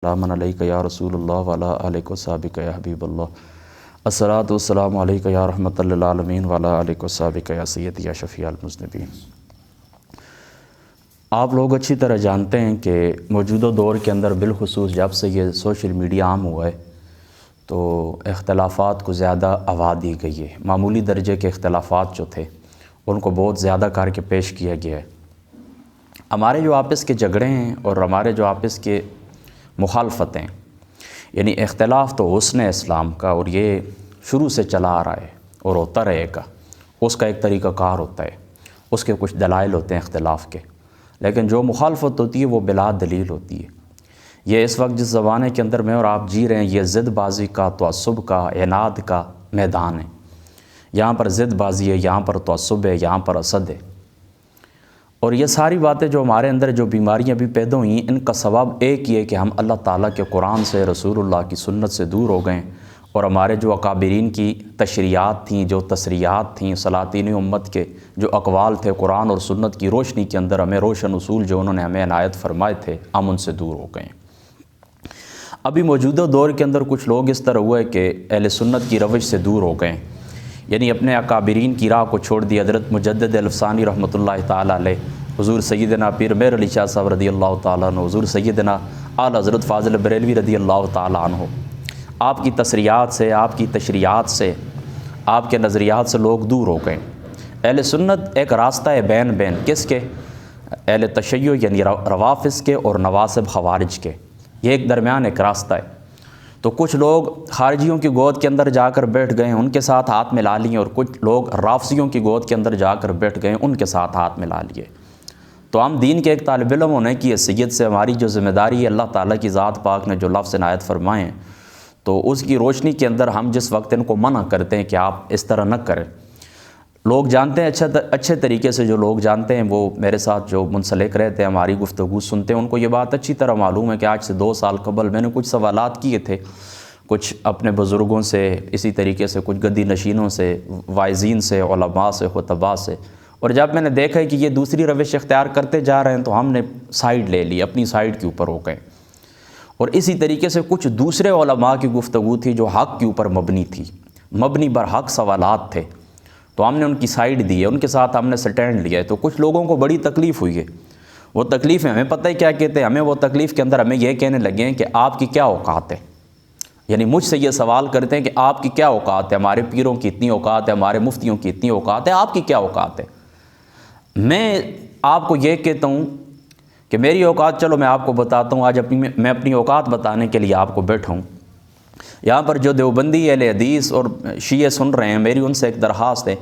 سلام علیک یا رسول اللہ وعلی آلک و صحابک یا حبیب اللہ الصلاۃ والسلام علیک یا رحمۃ للعالمین وعلی آلک و صحابک یا سیدی یا شفیع المذنبین۔ آپ لوگ اچھی طرح جانتے ہیں کہ موجودہ دور کے اندر بالخصوص جب سے یہ سوشل میڈیا عام ہوا ہے تو اختلافات کو زیادہ ہوا دی گئی ہے۔ معمولی درجے کے اختلافات جو تھے ان کو بہت زیادہ کر کے پیش کیا گیا ہے۔ ہمارے جو آپس کے جھگڑے ہیں اور ہمارے جو آپس کے مخالفتیں، یعنی اختلاف تو حسن اسلام کا، اور یہ شروع سے چلا آ رہا ہے اور ہوتا رہے گا۔ اس کا ایک طریقہ کار ہوتا ہے، اس کے کچھ دلائل ہوتے ہیں اختلاف کے، لیکن جو مخالفت ہوتی ہے وہ بلا دلیل ہوتی ہے۔ یہ اس وقت جس زمانے کے اندر میں اور آپ جی رہے ہیں، یہ ضد بازی کا، تعصب کا، عناد کا میدان ہے۔ یہاں پر ضد بازی ہے، یہاں پر تعصب ہے، یہاں پر حسد ہے۔ اور یہ ساری باتیں جو ہمارے اندر جو بیماریاں بھی پیدا ہوئی ہیں، ان کا سبب ایک ہی ہے کہ ہم اللہ تعالیٰ کے قرآن سے، رسول اللہ کی سنت سے دور ہو گئے، اور ہمارے جو اکابرین کی تشریعات تھیں، جو تصریحات تھیں، سلاطین امت کے جو اقوال تھے، قرآن اور سنت کی روشنی کے اندر ہمیں روشن اصول جو انہوں نے ہمیں عنایت فرمائے تھے، ہم ان سے دور ہو گئے۔ ابھی موجودہ دور کے اندر کچھ لوگ اس طرح ہوا ہے کہ اہل سنت کی روش سے دور ہو گئے، یعنی اپنے اکابرین کی راہ کو چھوڑ دی۔ حضرت مجدد الفسانی رحمۃ اللہ تعالیٰ علیہ، حضور سیدنا پیر مہر علی شاہ صاحب رضی اللہ تعالیٰ عنہ، حضور سیدنا اعلیٰ حضرت فاضل بریلوی رضی اللہ تعالیٰ عنہ، آپ کی تصریحات سے، آپ کی تشریعات سے، آپ کے نظریات سے لوگ دور ہو گئے۔ اہل سنت ایک راستہ ہے بین کس کے؟ اہل تشیع یعنی روافض کے اور نواصب خوارج کے، یہ ایک درمیان ایک راستہ ہے۔ تو کچھ لوگ خارجیوں کی گود کے اندر جا کر بیٹھ گئے، ان کے ساتھ ہاتھ ملا لیے، اور کچھ لوگ رافضیوں کی گود کے اندر جا کر بیٹھ گئے، ان کے ساتھ ہاتھ ملا لیے۔ تو ہم دین کے ایک طالب علم ہونے کی حیثیت سے ہماری جو ذمہ داری ہے، اللہ تعالیٰ کی ذات پاک نے جو لفظ عنایت فرمائے ہیں، تو اس کی روشنی کے اندر ہم جس وقت ان کو منع کرتے ہیں کہ آپ اس طرح نہ کریں، لوگ جانتے ہیں اچھے طریقے سے، جو لوگ جانتے ہیں وہ میرے ساتھ جو منسلک رہتے ہیں، ہماری گفتگو سنتے ہیں، ان کو یہ بات اچھی طرح معلوم ہے کہ آج سے 2 سال قبل میں نے کچھ سوالات کیے تھے، کچھ اپنے بزرگوں سے، اسی طریقے سے کچھ گدی نشینوں سے، واعظین سے، علماء سے، خطباء سے، اور جب میں نے دیکھا کہ یہ دوسری روش اختیار کرتے جا رہے ہیں تو ہم نے سائیڈ لے لی، اپنی سائیڈ کے اوپر ہو گئے۔ اور اسی طریقے سے کچھ دوسرے علماء کی گفتگو تھی جو حق کے اوپر مبنی تھی، مبنی بر حق سوالات تھے، تو ہم نے ان کی سائیڈ دی ہے، ان کے ساتھ ہم نے سٹینڈ لیا ہے۔ تو کچھ لوگوں کو بڑی تکلیف ہوئی ہے، وہ تکلیف ہمیں پتہ ہے کیا کہتے ہیں، ہمیں وہ تکلیف کے اندر ہمیں یہ کہنے لگے ہیں کہ آپ کی کیا اوقات ہے، یعنی مجھ سے یہ سوال کرتے ہیں کہ آپ کی کیا اوقات ہے، ہمارے پیروں کی اتنی اوقات ہے، ہمارے مفتیوں کی اتنی اوقات ہے، آپ کی کیا اوقات ہے۔ میں آپ کو یہ کہتا ہوں کہ میری اوقات، چلو میں آپ کو بتاتا ہوں، آج میں اپنی اوقات بتانے کے لیے آپ کو بیٹھا ہوں۔ یہاں پر جو دیوبندی اہل حدیث اور شیعہ سن رہے ہیں، میری ان سے ایک درخواست ہے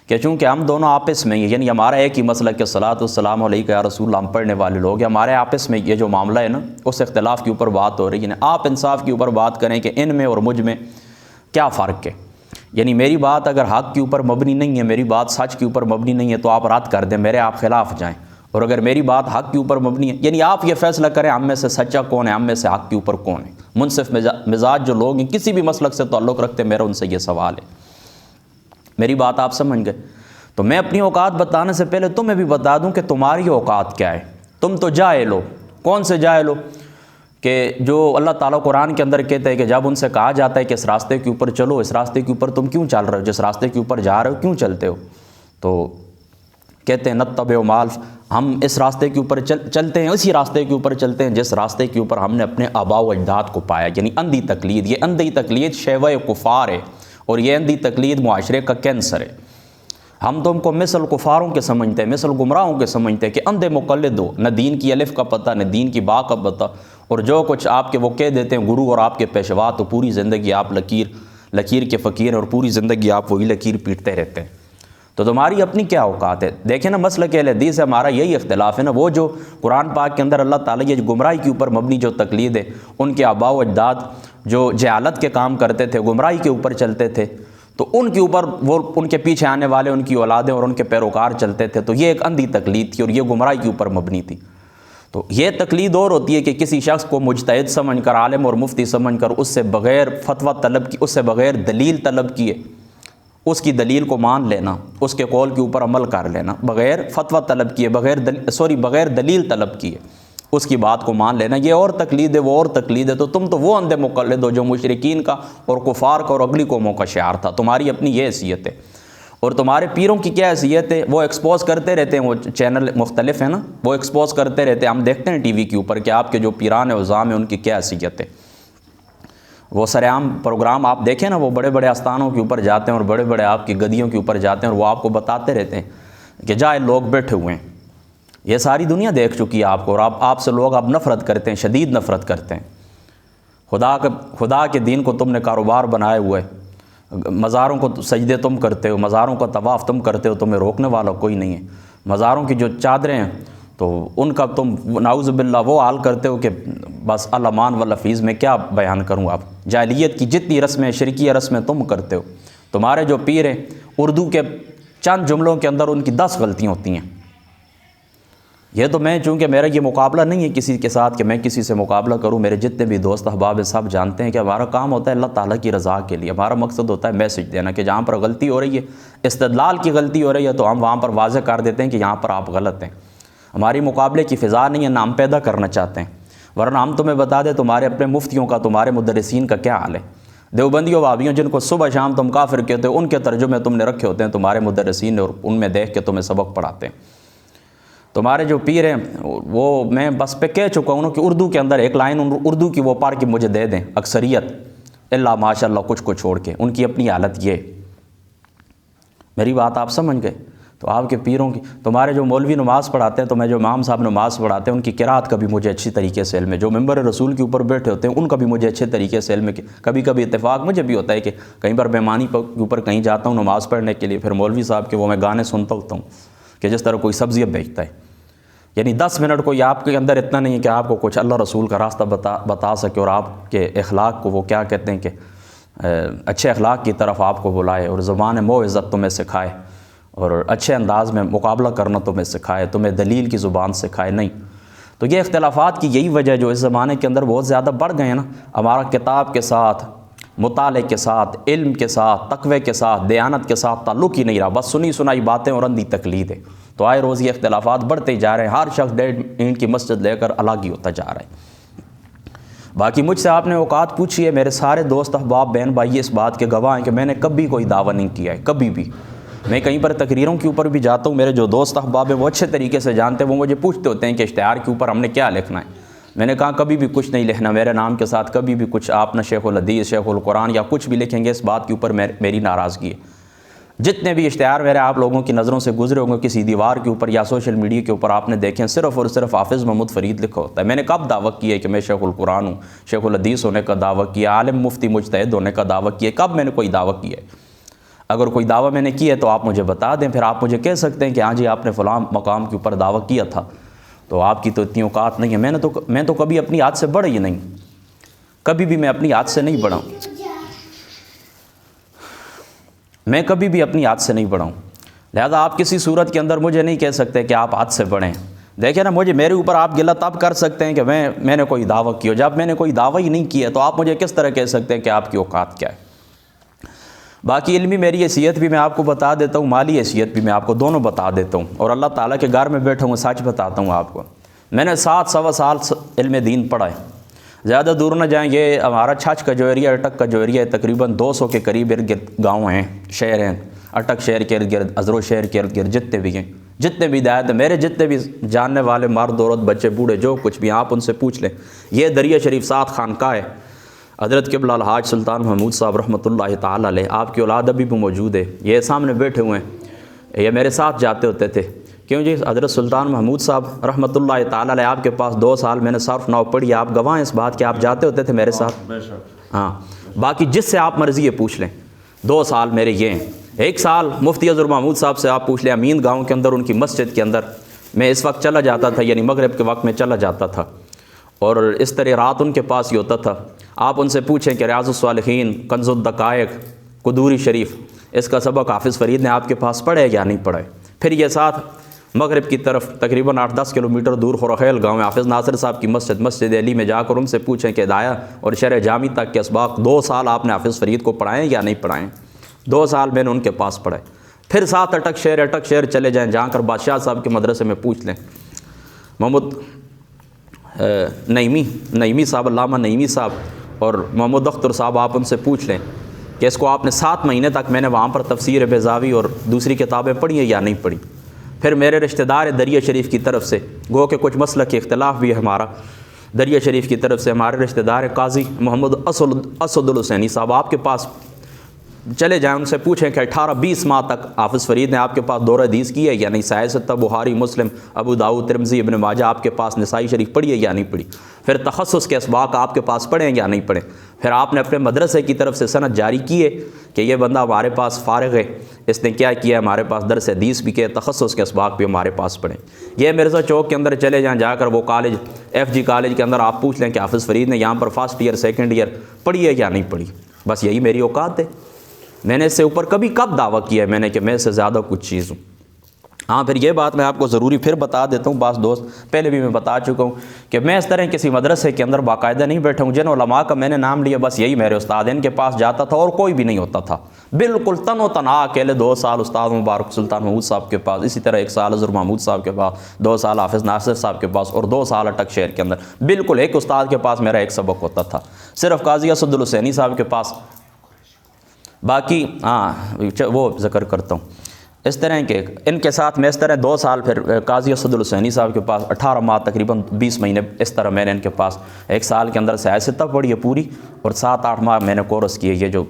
کہ چونکہ ہم دونوں آپس میں، یعنی ہمارا ایک ہی مسئلہ کہ صلاۃ والسلام علیک یا رسول اللہ، ہم پڑھنے والے لوگ ہیں، ہمارے آپس میں یہ جو معاملہ ہے نا، اس اختلاف کے اوپر بات ہو رہی ہے، آپ انصاف کے اوپر بات کریں کہ ان میں اور مجھ میں کیا فرق ہے۔ یعنی میری بات اگر حق کے اوپر مبنی نہیں ہے، میری بات سچ کے اوپر مبنی نہیں ہے تو آپ رد کر دیں، میرے آپ خلاف جائیں، اور اگر میری بات حق کے اوپر مبنی ہے، یعنی آپ یہ فیصلہ کریں ہم میں سے سچا کون ہے، ہم میں سے حق کے اوپر کون ہے۔ منصف مزاج جو لوگ ہیں، کسی بھی مسلک سے تعلق رکھتے ہیں، میرا ان سے یہ سوال ہے۔ میری بات آپ سمجھ گئے؟ تو میں اپنی اوقات بتانے سے پہلے تمہیں بھی بتا دوں کہ تمہاری اوقات کیا ہے۔ تم تو جاہل ہو۔ کون سے جاہل ہو؟ کہ جو اللہ تعالیٰ قرآن کے اندر کہتے ہیں کہ جب ان سے کہا جاتا ہے کہ اس راستے کے اوپر چلو، اس راستے کے اوپر تم کیوں چل رہے ہو، جس راستے کے اوپر جا رہے ہو کیوں چلتے ہو، تو کہتے ہیں نتبع مال، ہم اس راستے کے اوپر چلتے ہیں، اسی راستے کے اوپر چلتے ہیں جس راستے کے اوپر ہم نے اپنے آباء و اجداد کو پایا، یعنی اندھی تقلید۔ یہ اندھی تقلید شیوہ کفار ہے، اور یہ اندھی تقلید معاشرے کا کینسر ہے۔ ہم تم کو مثل کفاروں کے سمجھتے ہیں، مثل گمراہوں کے سمجھتے ہیں کہ اندھے مقلد ہو، نہ دین کی الف کا پتہ، نہ دین کی با کا پتہ، اور جو کچھ آپ کے وہ کہہ دیتے ہیں گرو اور آپ کے پیشوا، تو پوری زندگی آپ لکیر کے فقیر ہیں، اور پوری زندگی آپ وہی لکیر پیٹتے رہتے ہیں۔ تو تمہاری اپنی کیا اوقات ہے؟ دیکھیں نا، مسلک اہل حدیث ہے ہمارا یہی اختلاف ہے نا، وہ جو قرآن پاک کے اندر اللہ تعالیٰ یہ گمراہی کے اوپر مبنی جو تقلید ہے، ان کے آباء و اجداد جو جہالت کے کام کرتے تھے، گمراہی کے اوپر چلتے تھے، تو ان کے اوپر وہ ان کے پیچھے آنے والے ان کی اولادیں اور ان کے پیروکار چلتے تھے، تو یہ ایک اندھی تقلید تھی اور یہ گمراہی کے اوپر مبنی تھی۔ تو یہ تقلید اور ہوتی ہے کہ کسی شخص کو مجتہد سمجھ کر، عالم اور مفتی سمجھ کر، اس سے بغیر فتویٰ طلب کی، اس سے بغیر دلیل طلب کیے، اس کی دلیل کو مان لینا، اس کے قول کے اوپر عمل کر لینا، بغیر فتویٰ طلب کیے، بغیر دلیل طلب کیے، اس کی بات کو مان لینا، یہ اور تقلید ہے وہ اور تقلید ہے، تو تم تو وہ اندھے مقلد ہو جو مشرکین کا اور کفار کا اور اگلی قوموں کا شعار تھا۔ تمہاری اپنی یہ حیثیت ہے، اور تمہارے پیروں کی کیا حیثیت ہے؟ وہ ایکسپوز کرتے رہتے ہیں، وہ چینل مختلف ہیں نا، وہ ایکسپوز کرتے رہتے ہیں، ہم دیکھتے ہیں ٹی وی کے اوپر کہ آپ کے جو پیران عظام ہیں ان کی کیا حیثیت ہے۔ وہ سرعام پروگرام آپ دیکھیں نا، وہ بڑے بڑے آستانوں کے اوپر جاتے ہیں اور بڑے بڑے آپ کی گدیوں کے اوپر جاتے ہیں اور وہ آپ کو بتاتے رہتے ہیں کہ جائے لوگ بیٹھے ہوئے ہیں۔ یہ ساری دنیا دیکھ چکی ہے آپ کو، اور آپ سے لوگ اب نفرت کرتے ہیں، شدید نفرت کرتے ہیں۔ خدا کے دین کو تم نے کاروبار بنائے ہوئے، مزاروں کو سجدے تم کرتے ہو، مزاروں کا طواف تم کرتے ہو، تمہیں روکنے والا کوئی نہیں ہے۔ مزاروں کی جو چادریں ہیں تو ان کا تم نعوذ باللہ وہ حال کرتے ہو کہ بس الامان واللفیظ میں کیا بیان کروں۔ آپ جاہلیت کی جتنی رسمیں، شرکیہ رسمیں تم کرتے ہو۔ تمہارے جو پیر ہیں اردو کے چند جملوں کے اندر ان کی 10 غلطیاں ہوتی ہیں۔ یہ تو میں چونکہ میرا یہ مقابلہ نہیں ہے کسی کے ساتھ کہ میں کسی سے مقابلہ کروں، میرے جتنے بھی دوست احباب ہیں سب جانتے ہیں کہ ہمارا کام ہوتا ہے اللہ تعالیٰ کی رضا کے لیے، ہمارا مقصد ہوتا ہے میسج دینا کہ جہاں پر غلطی ہو رہی ہے، استدلال کی غلطی ہو رہی ہے تو ہم وہاں پر واضح کر دیتے ہیں کہ یہاں پر آپ غلط ہیں۔ ہماری مقابلے کی فضا نہیں ہے، نہ ہم پیدا کرنا چاہتے ہیں، ورنہ ہم تمہیں بتا دیں تمہارے اپنے مفتیوں کا، تمہارے مدرسین کا کیا حال ہے۔ دیوبندیوں وہابیوں جن کو صبح شام تم کافر کہتے ہو، ان کے ترجمے تم نے رکھے ہوتے ہیں تمہارے مدرسین نے، اور ان میں دیکھ کے تمہیں سبق پڑھاتے ہیں۔ تمہارے جو پیر ہیں وہ میں بس پہ کہہ چکا ہوں کہ اردو کے اندر ایک لائن اردو کی وہ پڑھ کے مجھے دے دیں، اکثریت اللہ ماشاء اللہ کچھ کو چھوڑ کے، ان کی اپنی حالت یہ۔ میری بات آپ سمجھ گئے؟ تو آپ کے پیروں کی، تمہارے جو مولوی نماز پڑھاتے ہیں، تو میں جو امام صاحب نماز پڑھاتے ہیں ان کی قرات کا بھی مجھے اچھی طریقے سے علم ہے، جو ممبر رسول کے اوپر بیٹھے ہوتے ہیں ان کا بھی مجھے اچھے طریقے سے علم ہے۔ کہ کبھی کبھی اتفاق مجھے بھی ہوتا ہے کہ کئی بار مہمانی کے اوپر کہیں جاتا ہوں نماز پڑھنے کے لیے، پھر مولوی صاحب کے وہ میں گانے سنتا ہوتا ہوں کہ جس طرح کوئی سبزیاں بیچتا ہے، یعنی 10 منٹ کوئی آپ کے اندر اتنا نہیں ہے کہ آپ کو کچھ اللہ رسول کا راستہ بتا سکے اور آپ کے اخلاق کو وہ کیا کہتے ہیں کہ اچھے اخلاق کی طرف آپ کو بلائے، اور زبان موعظت تمہیں سکھائے، اور اچھے انداز میں مقابلہ کرنا تمہیں سکھائے، تمہیں دلیل کی زبان سکھائے نہیں۔ تو یہ اختلافات کی یہی وجہ جو اس زمانے کے اندر بہت زیادہ بڑھ گئے ہیں نا، ہمارا کتاب کے ساتھ، مطالعے کے ساتھ، علم کے ساتھ، تقوی کے ساتھ، دیانت کے ساتھ تعلق ہی نہیں رہا، بس سنی سنائی باتیں اور اندھی تقلید ہے۔ تو آئے روز یہ اختلافات بڑھتے ہی جا رہے ہیں، ہر شخص 1.5 اینٹ کی مسجد لے کر الگ ہی ہوتا جا رہا ہے۔ باقی مجھ سے آپ نے اوقات پوچھی ہے، میرے سارے دوست احباب بہن بھائی اس بات کے گواہ ہیں کہ میں نے کبھی کوئی دعویٰ نہیں کیا ہے، کبھی بھی۔ میں کہیں پر تقریروں کے اوپر بھی جاتا ہوں، میرے جو دوست احباب ہیں وہ اچھے طریقے سے جانتے ہیں، وہ مجھے پوچھتے ہوتے ہیں کہ اشتہار کے اوپر ہم نے کیا لکھنا ہے۔ میں نے کہا کبھی بھی کچھ نہیں لکھنا، میرے نام کے ساتھ کبھی بھی کچھ آپ نہ شیخ الحدیث، شیخ القرآن یا کچھ بھی لکھیں گے اس بات کے اوپر میری ناراضگی ہے۔ جتنے بھی اشتہار میرے آپ لوگوں کی نظروں سے گزرے ہوں گے کسی دیوار کے اوپر یا سوشل میڈیا کے اوپر آپ نے دیکھیں، صرف اور صرف حافظ محمود فرید لکھا ہوتا ہے۔ میں نے کب دعویٰ کیا ہے کہ میں شیخ القرآن ہوں، شیخ الحدیث ہونے کا دعویٰ کیا، عالم مفتی مجتہد ہونے کا دعویٰ کیا؟ کب میں نے کوئی دعویٰ کیا ہے؟ اگر کوئی دعویٰ میں نے کیا ہے تو آپ مجھے بتا دیں، پھر آپ مجھے کہہ سکتے ہیں کہ ہاں جی آپ نے فلاں مقام کے اوپر دعویٰ کیا تھا، تو آپ کی تو اتنی اوقات نہیں ہے۔ میں تو کبھی اپنی ہاتھ سے بڑھا ہی نہیں، کبھی بھی میں اپنی ہاتھ سے نہیں بڑھا ہوں، میں کبھی بھی اپنی ہاتھ سے نہیں بڑھا ہوں، لہذا آپ کسی صورت کے اندر مجھے نہیں کہہ سکتے کہ آپ ہاتھ سے بڑھیں۔ دیکھیں نا، میرے اوپر آپ گلہ تب کر سکتے ہیں کہ میں نے کوئی دعویٰ کیا، جب میں نے کوئی دعویٰ ہی نہیں کیا تو آپ مجھے کس طرح کہہ سکتے ہیں کہ آپ کی اوقات کیا ہے؟ باقی علمی میری حیثیت بھی میں آپ کو بتا دیتا ہوں، مالی حیثیت بھی میں آپ کو دونوں بتا دیتا ہوں، اور اللہ تعالیٰ کے گھر میں بیٹھا ہوں سچ بتاتا ہوں آپ کو۔ میں نے 7 سوا سال علم دین پڑھا ہے، زیادہ دور نہ جائیں، یہ ہمارا چھچ کا جو ایریا، اٹک کا جو ایریا ہے، تقریباً 200 کے قریب ارد گرد گاؤں ہیں، شہر ہیں، اٹک شہر کے ارد گرد، ازرو شہر کے ارد گرد جتنے بھی ہیں، جتنے بھی دایات ہیں، میرے جتنے بھی جاننے والے مرد عورت بچے بوڑھے جو کچھ بھی، آپ ان سے پوچھ لیں۔ یہ دریا شریف 7 خانقاہ ہے، حضرت قبلہ الحاج سلطان محمود صاحب رحمۃ اللہ تعالیٰ علیہ، آپ کی اولاد ابھی بھی موجود ہے، یہ سامنے بیٹھے ہوئے ہیں، یہ میرے ساتھ جاتے ہوتے تھے۔ کیوں جی؟ حضرت سلطان محمود صاحب رحمۃ اللہ تعالیٰ علیہ آپ کے پاس 2 سال میں نے صرف نو پڑھی، آپ گواہ ہیں اس بات کہ آپ جاتے ہوتے تھے میرے ساتھ۔ ہاں، باقی جس سے آپ مرضی یہ پوچھ لیں، 2 سال میرے یہ ہیں۔ 1 سال مفتی اظہر محمود صاحب سے آپ پوچھ لیں، امین گاؤں کے اندر ان کی مسجد کے اندر میں اس وقت چلا جاتا تھا، یعنی مغرب کے وقت میں چلا جاتا تھا، اور اس طرح رات ان کے پاس ہی ہوتا تھا۔ آپ ان سے پوچھیں کہ ریاض الصالحین، کنز الدقائق، قدوری شریف، اس کا سبق حافظ فرید نے آپ کے پاس پڑھے یا نہیں پڑھے؟ پھر یہ ساتھ مغرب کی طرف تقریباً 8-10 کلومیٹر دور خورخیل گاؤں میں حافظ ناصر صاحب کی مسجد علی میں جا کر ان سے پوچھیں کہ ہدایہ اور شرح جامی تک کے اسباق 2 سال آپ نے حافظ فرید کو پڑھائیں یا نہیں پڑھائیں؟ 2 سال میں نے ان کے پاس پڑھائے۔ پھر ساتھ اٹک شہر چلے جائیں، جہاں کر بادشاہ صاحب کے مدرسے میں پوچھ لیں، محمود نعیمی صاحب، علامہ نعیمی صاحب اور محمد اختر صاحب، آپ ان سے پوچھ لیں کہ اس کو آپ نے 7 مہینے تک میں نے وہاں پر تفسیر بیضاوی اور دوسری کتابیں پڑھی ہیں یا نہیں پڑھی. پھر میرے رشتہ دار دریا شریف کی طرف سے، گو کہ کچھ مسئلہ کے اختلاف بھی ہے ہمارا، دریا شریف کی طرف سے ہمارے رشتہ دار قاضی محمد اسد الحسینی صاحب، آپ کے پاس چلے جائیں، ان سے پوچھیں کہ 18-20 ماہ تک حافظ فرید نے آپ کے پاس دورہ حدیث کی ہے یا نہیں، صحیح ستہ بخاری مسلم ابو داؤد ترمذی ابن ماجہ آپ کے پاس نسائی شریف پڑھی ہے یا نہیں پڑھی، پھر تخصص کے اسباق آپ کے پاس پڑھیں یا نہیں پڑھیں، پھر آپ نے اپنے مدرسے کی طرف سے سند جاری کی ہے کہ یہ بندہ ہمارے پاس فارغ ہے، اس نے کیا کیا ہے، ہمارے پاس درس حدیث بھی کیا، تخصص کے اسباق بھی ہمارے پاس پڑھیں. یہ مرزا چوک کے اندر چلے جائیں، جا کر وہ کالج FG کالج کے اندر آپ پوچھ لیں کہ حافظ فرید نے یہاں پر فرسٹ ایئر سیکنڈ ایئر پڑھی ہے یا نہیں پڑھی. بس یہی میری اوقات ہے. میں نے اس سے اوپر کب دعویٰ کیا ہے میں نے کہ میں اس سے زیادہ کچھ چیز ہوں. ہاں پھر یہ بات میں آپ کو ضروری پھر بتا دیتا ہوں، بعض دوست پہلے بھی میں بتا چکا ہوں کہ میں اس طرح کسی مدرسے کے اندر باقاعدہ نہیں بیٹھا ہوں. جن علماء کا میں نے نام لیا بس یہی میرے استاد، ان کے پاس جاتا تھا اور کوئی بھی نہیں ہوتا تھا، بالکل تن و تنہا اکیلے. 2 سال استاد مبارک سلطان محمود صاحب کے پاس، اسی طرح 1 سال اظہر محمود صاحب کے پاس، 2 سال حافظ ناصر صاحب کے پاس اور 2 سال اٹک شہر کے اندر. بالکل ایک استاد کے پاس میرا ایک سبق ہوتا تھا، صرف قاضی اسد الحسینی صاحب کے پاس. باقی وہ ذکر کرتا ہوں اس طرح کہ ان کے ساتھ میں اس طرح 2 سال پھر قاضی اسد الحسینی صاحب کے پاس 18 ماہ تقریباً 20 مہینے اس طرح میں نے ان کے پاس 1 سال کے اندر سیاستہ پڑھی ہے پوری، اور 7-8 ماہ میں نے کورس کیے. یہ جو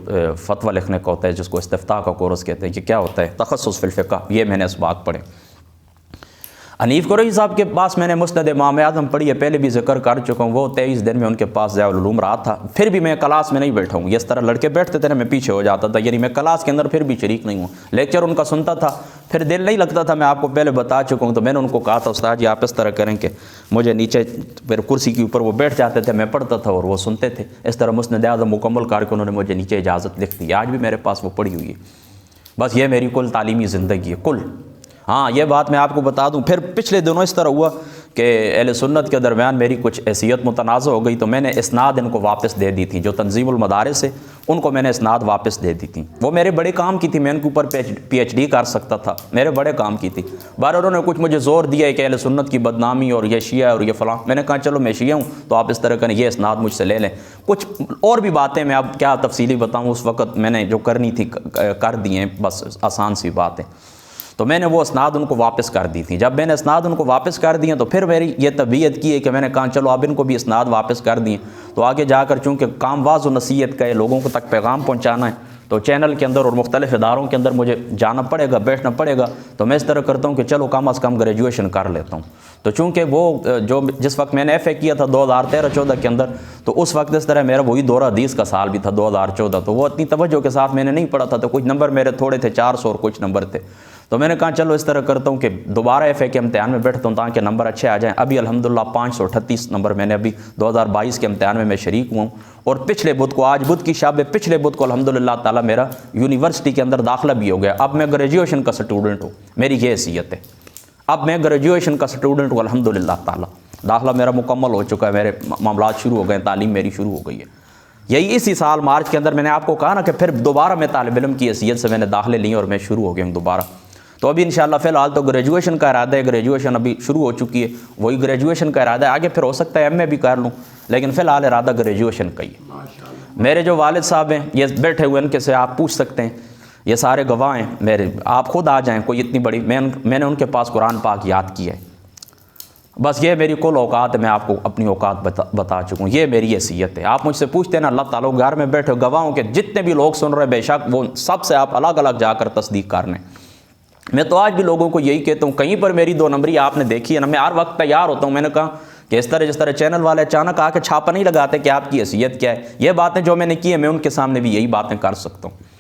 فتویٰ لکھنے کا ہوتا ہے جس کو استفتاء کا کورس کہتے ہیں، یہ کیا ہوتا ہے، تخصص فی الفقہ، یہ میں نے اسباق پڑھے. حنیف قریشی صاحب کے پاس میں نے مسند امام اعظم پڑھی ہے، پہلے بھی ذکر کر چکا ہوں. وہ 23 دن میں ان کے پاس ضیاء العلوم رہا تھا، پھر بھی میں کلاس میں نہیں بیٹھا ہوں. اس طرح لڑکے بیٹھتے تھے نا، میں پیچھے ہو جاتا تھا، یعنی میں کلاس کے اندر پھر بھی شریک نہیں ہوں. لیکچر ان کا سنتا تھا، پھر دل نہیں لگتا تھا. میں آپ کو پہلے بتا چکا ہوں. تو میں نے ان کو کہا تھا استاد جی آپ اس طرح کریں کہ مجھے نیچے پھر کرسی کے اوپر وہ بیٹھ جاتے تھے، میں پڑھتا تھا اور وہ سنتے تھے. اس طرح مسند اعظم مکمل کر کے انہوں نے مجھے نیچے اجازت لکھ دی. آج بھی میرے پاس وہ پڑھی ہوئی ہے. بس یہ میری کل تعلیمی زندگی ہے کل. ہاں یہ بات میں آپ کو بتا دوں، پھر پچھلے دنوں اس طرح ہوا کہ اہل سنت کے درمیان میری کچھ حیثیت متنازع ہو گئی، تو میں نے اسناد ان کو واپس دے دی تھی. جو تنظیم المدارس ہے ان کو میں نے اسناد واپس دے دی تھی. وہ میرے بڑے کام کی تھی، میں ان کے اوپر PhD کر سکتا تھا، میرے بڑے کام کی تھی. بار انہوں نے کچھ مجھے زور دیا ہے کہ اہل سنت کی بدنامی اور یہ شیعہ اور یہ فلاں. میں نے کہا چلو میں شیعہ ہوں تو آپ اس طرح کریں، یہ اسناد مجھ سے لے لیں. کچھ اور بھی باتیں میں اب کیا تفصیلی بتاؤں، اس وقت میں نے جو کرنی تھی کر دی ہیں، بس آسان سی بات ہے. تو میں نے وہ اسناد ان کو واپس کر دی تھی. جب میں نے اسناد ان کو واپس کر دیے تو پھر میری یہ طبیعت کی ہے کہ میں نے کہا چلو اب ان کو بھی اسناد واپس کر دیے. تو آگے جا کر چونکہ کام واضح و نصیحت کا ہے، لوگوں کو تک پیغام پہنچانا ہے، تو چینل کے اندر اور مختلف اداروں کے اندر مجھے جانا پڑے گا، بیٹھنا پڑے گا. تو میں اس طرح کرتا ہوں کہ چلو کم از کم گریجویشن کر لیتا ہوں. تو چونکہ وہ جو جس وقت میں نے FA کیا تھا 2013-14 کے اندر، تو اس وقت اس طرح میرا وہی دورہ حدیث کا سال بھی تھا 2014. تو وہ اتنی توجہ کے ساتھ میں نے نہیں پڑھا تھا، تو کچھ نمبر میرے تھوڑے تھے، 400 اور کچھ نمبر تھے. تو میں نے کہا چلو اس طرح کرتا ہوں کہ دوبارہ FA کے امتحان میں بیٹھتا ہوں تاکہ نمبر اچھے آ جائیں. ابھی الحمدللہ 538 نمبر میں نے ابھی 2022 کے امتحان میں شریک ہوں. اور پچھلے بدھ کو، آج بدھ کی شب ہے، پچھلے بدھ کو الحمدللہ تعالیٰ میرا یونیورسٹی کے اندر داخلہ بھی ہو گیا. اب میں گریجویشن کا سٹوڈنٹ ہوں، میری یہ حیثیت ہے. اب میں گریجویشن کا سٹوڈنٹ ہوں الحمدللہ تعالیٰ. داخلہ میرا مکمل ہو چکا ہے، میرے معاملات شروع ہو گئے، تعلیم میری شروع ہو گئی ہے. یہی اسی سال مارچ کے اندر میں نے آپ کو کہا نا کہ پھر دوبارہ میں طالب علم کی حیثیت سے میں نے داخلے لیے اور میں شروع ہو گیا ہوں دوبارہ. تو ابھی انشاءاللہ فی الحال تو گریجویشن کا ارادہ ہے، گریجویشن ابھی شروع ہو چکی ہے، وہی گریجویشن کا ارادہ ہے. آگے پھر ہو سکتا ہے MA بھی کر لوں، لیکن فی الحال ارادہ گریجویشن کا ہی ہے. میرے جو والد صاحب ہیں یہ بیٹھے ہوئے، ان کے سے آپ پوچھ سکتے ہیں، یہ سارے گواہ ہیں میرے. آپ خود آ جائیں، کوئی اتنی بڑی میں نے ان کے پاس قرآن پاک یاد کیا ہے. بس یہ میری کل اوقات ہے، میں آپ کو اپنی اوقات بتا چکا ہوں. یہ میری حیثیت ہے. آپ مجھ سے پوچھتے ہیں نا، اللہ تعالیٰ گھر میں بیٹھے گواہوں کے جتنے بھی لوگ سن رہے ہیں، بے شک وہ سب سے آپ الگ الگ جا کر تصدیق کر لیں. میں تو آج بھی لوگوں کو یہی کہتا ہوں، کہیں پر میری 2 نمبری آپ نے دیکھی ہے نا، میں ہر وقت تیار ہوتا ہوں. میں نے کہا کہ اس طرح جس طرح چینل والے اچانک آ کے چھاپا نہیں لگاتے کہ آپ کی حیثیت کیا ہے. یہ باتیں جو میں نے کی ہیں، میں ان کے سامنے بھی یہی باتیں کر سکتا ہوں.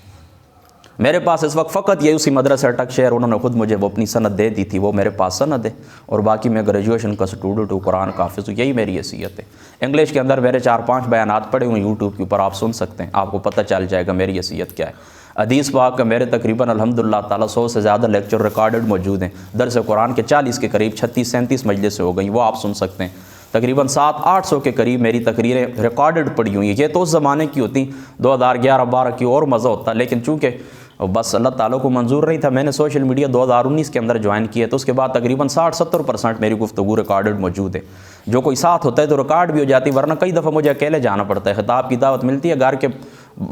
میرے پاس اس وقت فقط یہ اسی مدرسہ اٹک شہر، انہوں نے خود مجھے وہ اپنی سند دے دی تھی، وہ میرے پاس سند ہے. اور باقی میں گریجویشن کا سٹوڈنٹ ہوں، قرآن کا حافظ ہوں. یہی میری حیثیت ہے. انگلش کے اندر میرے 4-5 بیانات پڑے ہوئے یوٹیوب کے اوپر، آپ سن سکتے ہیں، آپ کو پتہ چل جائے گا میری حیثیت کیا ہے. حدیث پاک کا میرے تقریباً الحمدللہ تعالیٰ 100 سے زیادہ لیکچر ریکارڈڈ موجود ہیں. درس قرآن کے 40 کے قریب 36-37 مجلسیں ہو گئیں، وہ آپ سن سکتے ہیں. تقریباً 700-800 کے قریب میری تقریریں ریکارڈڈ پڑی ہوئی ہیں. یہ تو اس زمانے کی ہوتی، 2011-12 کی اور مزہ ہوتا. لیکن چونکہ اور بس اللہ تعالیٰ کو منظور نہیں تھا. میں نے سوشل میڈیا 2019 کے اندر جوائن کیا تو اس کے بعد تقریباً 60-70% میری گفتگو ریکارڈڈ موجود ہے. جو کوئی ساتھ ہوتا ہے تو ریکارڈ بھی ہو جاتی ہے, ورنہ کئی دفعہ مجھے اکیلے جانا پڑتا ہے. خطاب کی دعوت ملتی ہے, گھر کے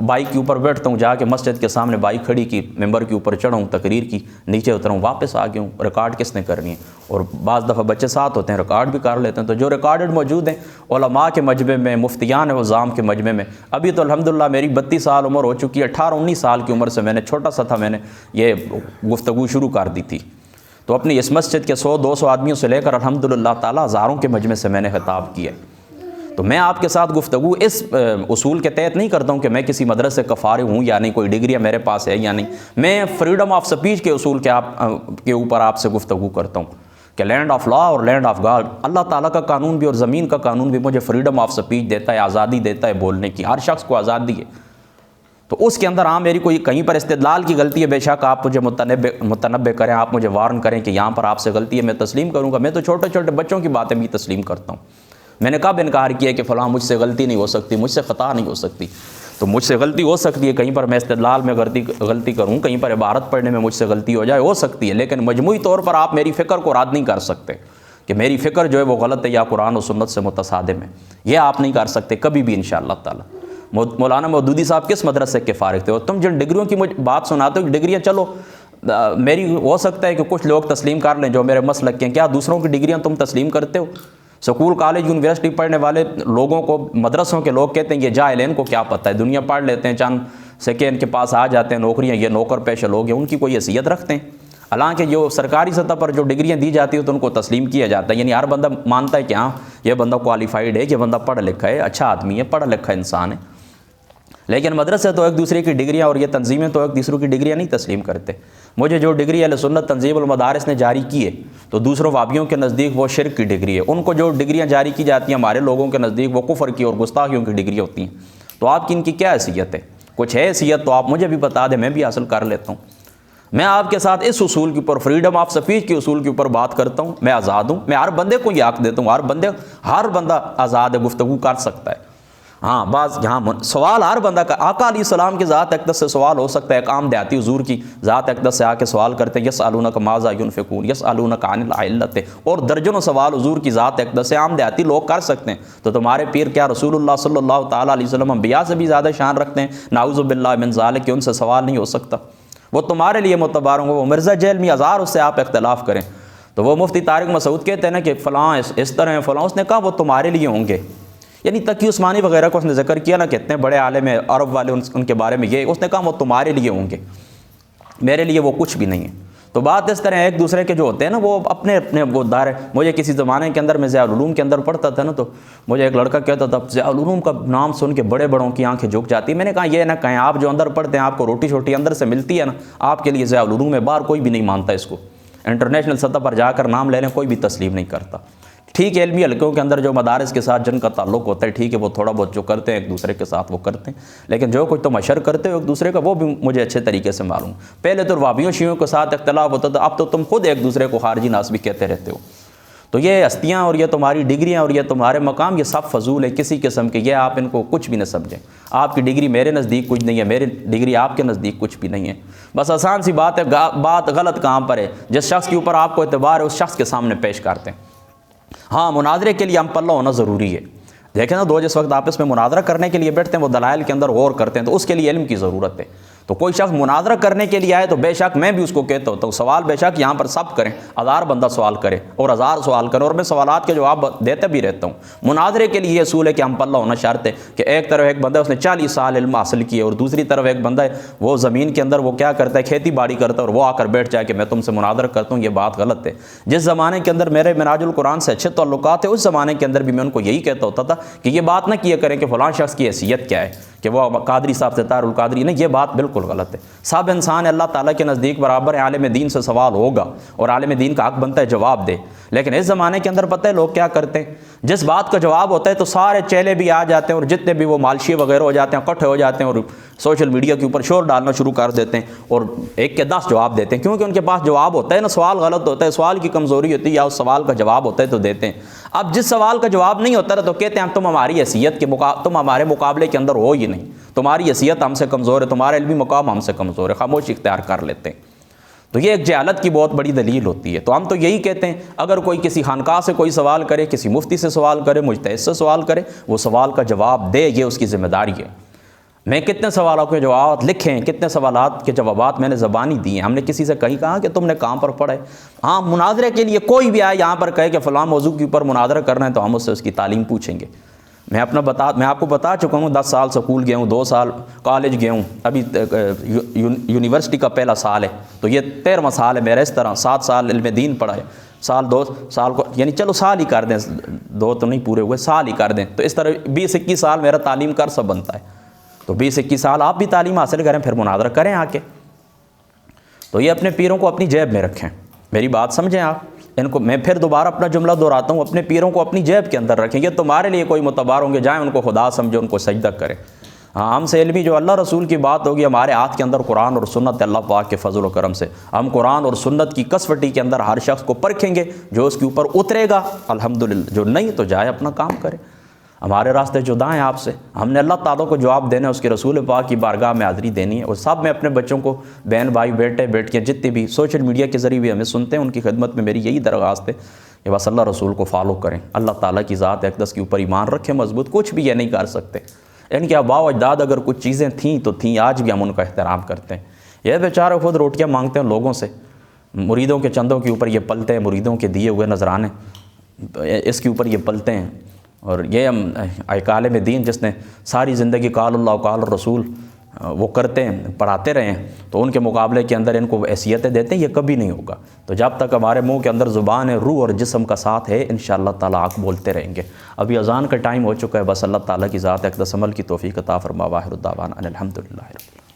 بائک کے اوپر بیٹھتا ہوں, جا کے مسجد کے سامنے بائک کھڑی کی, ممبر کے اوپر چڑھا ہوں, تقریر کی, نیچے اترا ہوں, واپس آ گیا ہوں. ریکارڈ کس نے کرنی ہے؟ اور بعض دفعہ بچے ساتھ ہوتے ہیں, ریکارڈ بھی کر لیتے ہیں. تو جو ریکارڈڈ موجود ہیں علماء کے مجمع میں, مفتیان وزام کے مجمع میں. ابھی تو الحمدللہ میری 32 سال عمر ہو چکی ہے. 18-19 سال کی عمر سے میں نے چھوٹا سا تھا, میں نے یہ گفتگو شروع کر دی تھی. تو اپنی اس مسجد کے 100-200 آدمیوں سے لے کر الحمدللہ تعالیٰ ہزاروں کے مجمع سے میں نے خطاب کیا ہے. تو میں آپ کے ساتھ گفتگو اس اصول کے تحت نہیں کرتا ہوں کہ میں کسی مدرسے کا فارغ ہوں یا نہیں, کوئی ڈگریاں میرے پاس ہے یا نہیں. میں فریڈم آف سپیچ کے اصول کے اوپر آپ سے گفتگو کرتا ہوں کہ لینڈ آف لا اور لینڈ آف گاڈ, اللہ تعالیٰ کا قانون بھی اور زمین کا قانون بھی مجھے فریڈم آف سپیچ دیتا ہے, آزادی دیتا ہے بولنے کی. ہر شخص کو آزادی ہے. تو اس کے اندر میری کوئی کہیں پر استدلال کی غلطی ہے, بے شک آپ مجھے متنبع کریں, آپ مجھے وارن کریں کہ یہاں پر آپ سے غلطی ہے, میں تسلیم کروں گا. میں تو چھوٹے چھوٹے بچوں کی باتیں بھی تسلیم کرتا ہوں. میں نے کب انکار کیا کہ فلاں مجھ سے غلطی نہیں ہو سکتی, مجھ سے خطا نہیں ہو سکتی؟ تو مجھ سے غلطی ہو سکتی ہے, کہیں پر میں استدلال میں غلطی کروں, کہیں پر عبارت پڑھنے میں مجھ سے غلطی ہو جائے, ہو سکتی ہے. لیکن مجموعی طور پر آپ میری فکر کو رد نہیں کر سکتے کہ میری فکر جو ہے وہ غلط ہے یا قرآن و سنت سے متصادم ہے. یہ آپ نہیں کر سکتے کبھی بھی انشاءاللہ تعالی. مولانا مودودی صاحب کس مدرسے کے فارغ تھے؟ اور تم جن ڈگریوں کی مجھے بات سناتے ہو, ڈگریاں چلو میری ہو سکتا ہے کہ کچھ لوگ تسلیم کر لیں جو میرے مسلک کے ہیں. کیا دوسروں کی ڈگریاں تم تسلیم کرتے ہو؟ سکول کالج یونیورسٹی پڑھنے والے لوگوں کو مدرسوں کے لوگ کہتے ہیں یہ جاہل ہیں, ان کو کیا پتہ ہے, دنیا پڑھ لیتے ہیں, چند سیکنڈ کے پاس آ جاتے ہیں نوکریاں, یہ نوکر پیشہ لوگ ہیں, ان کی کوئی حیثیت رکھتے ہیں؟ حالانکہ جو سرکاری سطح پر جو ڈگریاں دی جاتی ہیں تو ان کو تسلیم کیا جاتا ہے. یعنی ہر بندہ مانتا ہے کہ ہاں یہ بندہ کوالیفائڈ ہے, یہ بندہ پڑھا لکھا ہے, اچھا آدمی ہے, پڑھا لکھا انسان ہے. لیکن مدرسے تو ایک دوسرے کی ڈگریاں اور یہ تنظیمیں تو ایک دوسروں کی ڈگریاں نہیں تسلیم کرتے. مجھے جو ڈگری اہل سنت تنظیم المدارس نے جاری کی ہے تو دوسروں وابیوں کے نزدیک وہ شرک کی ڈگری ہے. ان کو جو ڈگریاں جاری کی جاتی ہیں ہمارے لوگوں کے نزدیک وہ کفر کی اور گستاخیوں کی ڈگری ہوتی ہیں. تو آپ کی ان کی کیا حیثیت ہے؟ کچھ ہے حیثیت تو آپ مجھے بھی بتا دیں, میں بھی حاصل کر لیتا ہوں. میں آپ کے ساتھ اس اصول کے اوپر, فریڈم آف سپیچ کے اصول کے اوپر بات کرتا ہوں. میں آزاد ہوں, میں ہر بندے کو یہ حق دیتا ہوں, ہر بندہ آزاد ہے, گفتگو کر سکتا ہے. ہاں بعض یہاں سوال ہر بندہ کا, آقا علیہ السلام کی ذات اقدس سے سوال ہو سکتا ہے. ایک عام دیہاتی حضور کی ذات اقدس سے آ کے سوال کرتے ہیں یسألونک ماذا ینفقون, یسألونک عن الأہلۃ, اور درجنوں سوال حضور کی ذات اقدس سے عام دیہاتی لوگ کر سکتے ہیں. تو تمہارے پیر کیا رسول اللہ صلی اللہ تعالیٰ علیہ وسلم انبیاء سے بھی زیادہ شان رکھتے ہیں؟ نعوذ باللہ من ذالک, کہ ان سے سوال نہیں ہو سکتا. وہ تمہارے لیے معتبر ہوں گے. وہ مرزا جیلمی ہزار اس سے آپ اختلاف کریں تو وہ مفتی طارق مسعود کہتے ہیں نا کہ فلاں اس طرح ہیں فلاں, اس نے کہا وہ تمہارے لیے ہوں گے. یعنی تقی عثمانی وغیرہ کو اس نے ذکر کیا نا, کہتے ہیں بڑے عالم ہیں عرب والے, ان کے بارے میں یہ اس نے کہا وہ تمہارے لیے ہوں گے, میرے لیے وہ کچھ بھی نہیں ہے. تو بات اس طرح ایک دوسرے کے جو ہوتے ہیں نا وہ اپنے وہ دائرے. مجھے کسی زمانے کے اندر میں ضیاء العلوم کے اندر پڑھتا تھا نا, تو مجھے ایک لڑکا کہتا تھا ضیاء العلوم کا نام سن کے بڑے بڑوں کی آنکھیں جھک جاتی. میں نے کہا یہ نہ کہیں, آپ جو اندر پڑھتے ہیں آپ کو روٹی چھوٹی اندر سے ملتی ہے نا, آپ کے لیے ضیاء العلوم ہے. باہر کوئی بھی نہیں مانتا اس کو, انٹرنیشنل سطح پر جا کر نام لے لیں کوئی بھی تسلیم نہیں کرتا. ٹھیک ہے علمی حلقوں کے اندر جو مدارس کے ساتھ جن کا تعلق ہوتا ہے ٹھیک ہے, وہ تھوڑا بہت جو کرتے ہیں ایک دوسرے کے ساتھ وہ کرتے ہیں, لیکن جو کچھ تم اشر کرتے ہو ایک دوسرے کا وہ بھی مجھے اچھے طریقے سے معلوم. پہلے تو وابیوں شیعوں کے ساتھ اختلاف ہوتا تھا, اب تو تم خود ایک دوسرے کو خارجی ناس بھی کہتے رہتے ہو. تو یہ ہستیاں اور یہ تمہاری ڈگریاں اور یہ تمہارے مقام یہ سب فضول ہے کسی قسم کے. یہ آپ ان کو کچھ بھی نہ سمجھیں. آپ کی ڈگری میرے نزدیک کچھ نہیں ہے, میری ڈگری آپ کے نزدیک کچھ بھی نہیں ہے. بس آسان سی بات ہے, بات غلط کہاں پر ہے؟ جس شخص کے اوپر آپ کو اعتبار ہے اس شخص کے سامنے پیش کرتے ہیں. ہاں مناظرے کے لیے ہم پلہ ہونا ضروری ہے. دیکھیں نا, دو جس وقت آپس میں مناظرہ کرنے کے لیے بیٹھتے ہیں وہ دلائل کے اندر غور کرتے ہیں, تو اس کے لیے علم کی ضرورت ہے. تو کوئی شخص مناظرہ کرنے کے لیے آئے تو بے شک میں بھی اس کو کہتا ہوں تو سوال بے شک یہاں پر سب کریں, 1000 بندہ سوال کرے اور 1000 سوال کریں, اور میں سوالات کے جواب دیتے بھی رہتا ہوں. مناظرے کے لیے یہ اصول ہے کہ ہم پلہ ہونا شرط ہے کہ ایک طرف ایک بندہ اس نے 40 سال علم حاصل کیا اور دوسری طرف ایک بندہ ہے وہ زمین کے اندر وہ کیا کرتا ہے, کھیتی باڑی کرتا ہے, اور وہ آ کر بیٹھ جائے کہ میں تم سے مناظرہ کرتا ہوں. یہ بات غلط ہے. جس زمانے کے اندر میرے مناج القرآن سے اچھے تعلقات ہیں اس زمانے کے اندر بھی میں ان کو یہی کہتا ہوتا تھا کہ یہ بات نہ کیا کریں کہ فلاں شخص کی حیثیت کیا ہے, کہ وہ قادری صاحب سے طاہر القادری نہیں, یہ بات بالکل غلط ہے. سب انسان اللہ تعالیٰ کے نزدیک برابر ہے. عالم دین سے سوال ہوگا اور عالم دین کا حق بنتا ہے جواب دے. لیکن اس زمانے کے اندر پتہ ہے لوگ کیا کرتے ہیں, جس بات کا جواب ہوتا ہے تو سارے چیلے بھی آ جاتے ہیں اور جتنے بھی وہ مالشی وغیرہ ہو جاتے ہیں اکٹھے ہو جاتے ہیں اور سوشل میڈیا کے اوپر شور ڈالنا شروع کر دیتے ہیں اور ایک کے 10 جواب دیتے ہیں, کیونکہ ان کے پاس جواب ہوتا ہے نا. سوال غلط ہوتا ہے, سوال کی کمزوری ہوتی ہے, یا اس سوال کا جواب ہوتا ہے تو دیتے ہیں. اب جس سوال کا جواب نہیں ہوتا تو کہتے ہیں تم ہماری حیثیت کے تم ہمارے مقابلے کے اندر ہو ہی نہیں، تمہاری حیثیت ہم سے کمزور ہے، تمہارا علمی مقام ہم سے کمزور ہے، خاموشی اختیار کر لیتے ہیں۔ تو یہ ایک جہالت کی بہت بڑی دلیل ہوتی ہے۔ تو ہم تو یہی کہتے ہیں اگر کوئی کسی خانقاہ سے کوئی سوال کرے، کسی مفتی سے سوال کرے، مجتہد سے سوال کرے، وہ سوال کا جواب دے، یہ اس کی ذمہ داری ہے۔ میں کتنے سوالوں کے جوابات لکھے ہیں، کتنے سوالات کے جوابات میں نے زبانی دیے ہیں۔ ہم نے کسی سے کہیں کہا کہ تم نے کہاں پر پڑھا ہے؟ ہاں، مناظرے کے لیے کوئی بھی آئے یہاں پر کہے کہ فلاں موضوع کے اوپر مناظرہ کرنا ہے تو ہم اس سے اس کی تعلیم پوچھیں گے۔ میں آپ کو بتا چکا ہوں 10 سال سکول گیا ہوں، 2 سال کالج گیا ہوں، ابھی یونیورسٹی کا پہلا سال ہے، تو یہ 13واں سال ہے میرا۔ اس طرح 7 سال علم دین پڑھا ہے، 2 سال کو یعنی چلو سال ہی کر دیں، 2 تو نہیں پورے ہوئے، سال ہی کر دیں، تو اس طرح 20-21 سال میرا تعلیم کا عرصہ بنتا ہے۔ تو 20-21 سال آپ بھی تعلیم حاصل کریں، پھر مناظرہ کریں آ کے۔ تو یہ اپنے پیروں کو اپنی جیب میں رکھیں، میری بات سمجھیں آپ ان کو۔ میں پھر دوبارہ اپنا جملہ دہراتا ہوں، اپنے پیروں کو اپنی جیب کے اندر رکھیں، یہ تمہارے لیے کوئی معتبر ہوں گے، جائیں ان کو خدا سمجھو، ان کو سجدہ کریں۔ ہاں، ہم سے علمی جو اللہ رسول کی بات ہوگی، ہمارے ہاتھ کے اندر قرآن اور سنت، اللہ پاک کے فضل و کرم سے ہم قرآن اور سنت کی کسوٹی کے اندر ہر شخص کو پرکھیں گے، جو اس کے اوپر اترے گا الحمدللہ، جو نہیں تو جائے اپنا کام کرے۔ ہمارے راستے جدا ہیں آپ سے، ہم نے اللہ تعالیٰ کو جواب دینا ہے، اس کے رسول پاک کی بارگاہ میں حاضری دینی ہے۔ اور سب میں اپنے بچوں کو، بہن بھائی، بیٹے بیٹیاں جتنے بھی سوشل میڈیا کے ذریعے بھی ہمیں سنتے ہیں، ان کی خدمت میں میری یہی درخواست ہے کہ بس اللہ رسول کو فالو کریں، اللہ تعالیٰ کی ذات اقدس کے اوپر ایمان رکھیں مضبوط۔ کچھ بھی یہ نہیں کر سکتے، ان کے آباء و اجداد اگر کچھ چیزیں تھیں تو تھیں، آج بھی ہم ان کا احترام کرتے ہیں۔ یہ بیچارے خود روٹیاں مانگتے ہیں لوگوں سے، مریدوں کے چندوں کے اوپر یہ پلتے ہیں، مریدوں کے دیے ہوئے نذرانے اس کے اوپر یہ پلتے ہیں۔ اور یہ ایک عالم دین جس نے ساری زندگی قال اللہ قال الرسول وہ کرتے ہیں، پڑھاتے رہے ہیں، تو ان کے مقابلے کے اندر ان کو حیثیتیں دیتے ہیں، یہ کبھی نہیں ہوگا۔ تو جب تک ہمارے منہ کے اندر زبان ہے، روح اور جسم کا ساتھ ہے، انشاءاللہ تعالیٰ آنکھ بولتے رہیں گے۔ ابھی اذان کا ٹائم ہو چکا ہے، بس اللہ تعالیٰ کی ذات اقدس عمل کی توفیق عطا فرما۔ واخر الدعوانا ان الحمدللہ رب العالمین۔